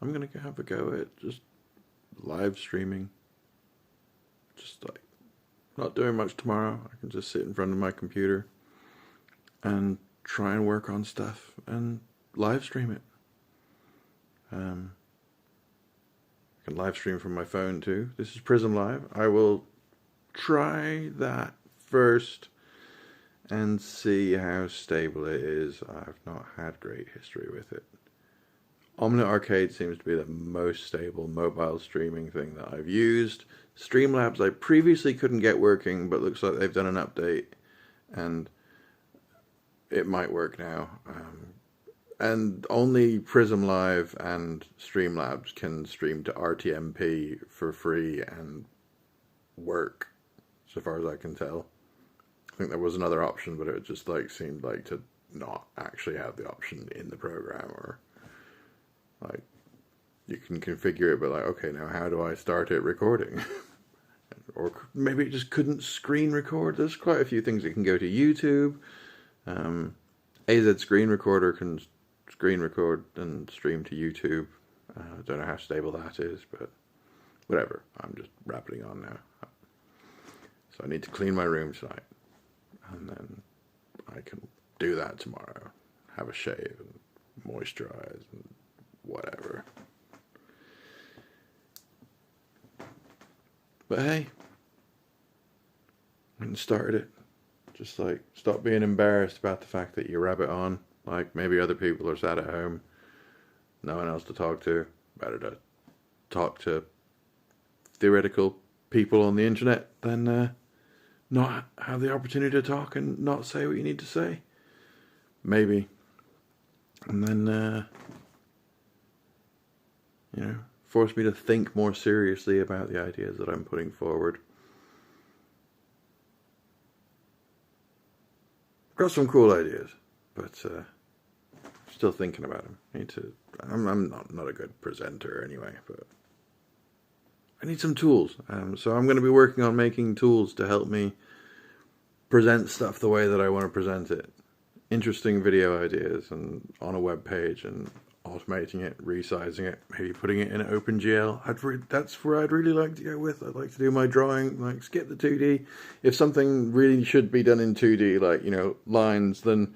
I'm going to have a go at just live streaming. Just like not doing much tomorrow. I can just sit in front of my computer and try and work on stuff and live stream it. I can live stream from my phone too. This is Prism Live. I will try that first and see how stable it is. I've not had great history with it. Omelette Arcade seems to be the most stable mobile streaming thing that I've used. Streamlabs I previously couldn't get working, but looks like they've done an update and it might work now. And only Prism Live and Streamlabs can stream to RTMP for free and work, so far as I can tell. I think there was another option, but it just like seemed like to not actually have the option in the program, or like you can configure it, but like, okay, now how do I start it recording? Or maybe it just couldn't screen record. There's quite a few things that can go to YouTube. AZ Screen Recorder can screen record and stream to YouTube. I don't know how stable that is, but whatever. I'm just rabbiting on now. So I need to clean my room tonight, and then I can do that tomorrow. Have a shave and moisturize and whatever. But hey, we can start it. Just like stop being embarrassed about the fact that you rabbit on. Like maybe other people are sat at home, no one else to talk to. Better to talk to theoretical people on the internet than not have the opportunity to talk and not say what you need to say. Maybe. And then, force me to think more seriously about the ideas that I'm putting forward. Got some cool ideas, but still thinking about them. I'm not a good presenter anyway, but I need some tools. So I'm going to be working on making tools to help me present stuff the way that I want to present it. Interesting video ideas and on a web page and automating it, resizing it, maybe putting it in OpenGL. That's where I'd really like to go with. I'd like to do my drawing, like skip the 2D. If something really should be done in 2D, like, lines, then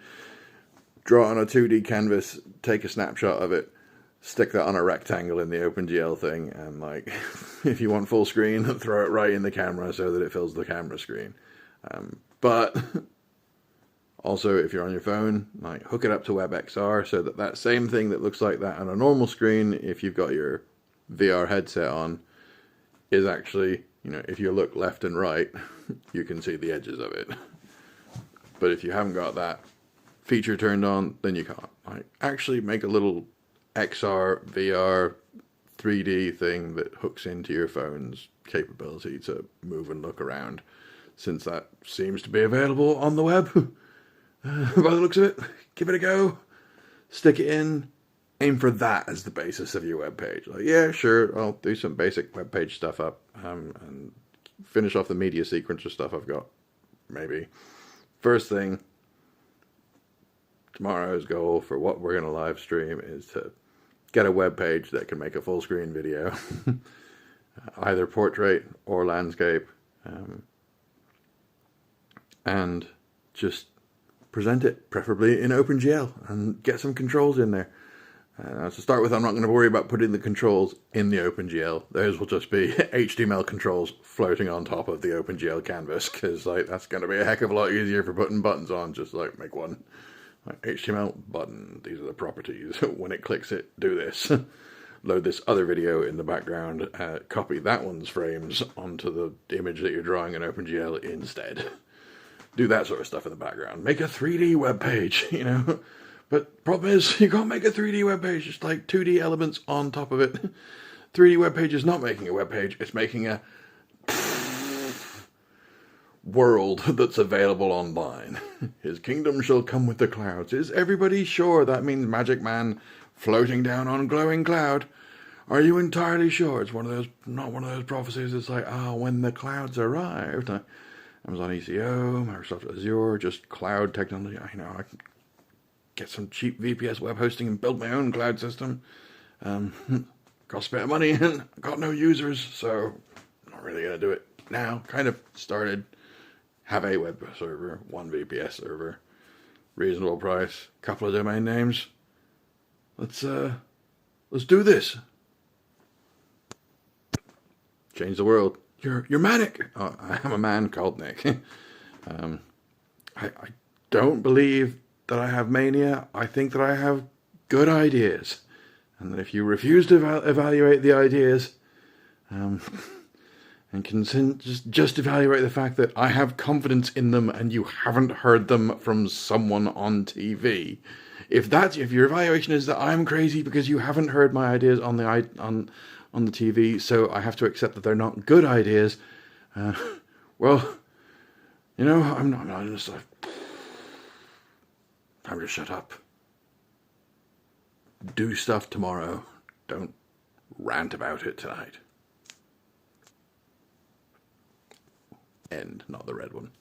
draw on a 2D canvas, take a snapshot of it, stick that on a rectangle in the OpenGL thing, and like, if you want full screen, throw it right in the camera so that it fills the camera screen. But also, if you're on your phone, like hook it up to WebXR so that that same thing that looks like that on a normal screen, if you've got your VR headset on, is actually, if you look left and right, you can see the edges of it. But if you haven't got that feature turned on, then you can't. Like, actually make a little XR, VR, 3D thing that hooks into your phone's capability to move and look around, since that seems to be available on the web. By the looks of it, give it a go. Stick it in. Aim for that as the basis of your web page. Like, yeah, sure, I'll do some basic web page stuff up and finish off the media sequencer stuff I've got. Maybe. First thing, tomorrow's goal for what we're going to live stream is to get a web page that can make a full screen video. Either portrait or landscape. And just present it, preferably in OpenGL, and get some controls in there. To start with, I'm not going to worry about putting the controls in the OpenGL. Those will just be HTML controls floating on top of the OpenGL canvas, because that's going to be a heck of a lot easier for putting buttons on. Just make one HTML button. These are the properties. When it clicks it, do this. Load this other video in the background. Copy that one's frames onto the image that you're drawing in OpenGL instead. Do that sort of stuff in the background. Make a 3D web page, But problem is, you can't make a 3D web page. Just like 2D elements on top of it. 3D web page is not making a web page. It's making a world that's available online. His kingdom shall come with the clouds. Is everybody sure that means Magic Man floating down on glowing cloud? Are you entirely sure? It's not one of those prophecies. It's like, when the clouds arrived. Amazon ECO, Microsoft Azure, just cloud technology. I can get some cheap VPS web hosting and build my own cloud system. cost a bit of money and got no users, so I'm not really going to do it now. Kind of started, have a web server, one VPS server, reasonable price, couple of domain names. Let's do this. Change the world. You're manic. Oh, I am a man called Nick. I don't believe that I have mania. I think that I have good ideas, and that if you refuse to evaluate the ideas, and just evaluate the fact that I have confidence in them, and you haven't heard them from someone on TV. If your evaluation is that I'm crazy because you haven't heard my ideas on the TV, so I have to accept that they're not good ideas. Well, you know, I'm not just like, time to shut up. Do stuff tomorrow. Don't rant about it tonight. End, not the red one.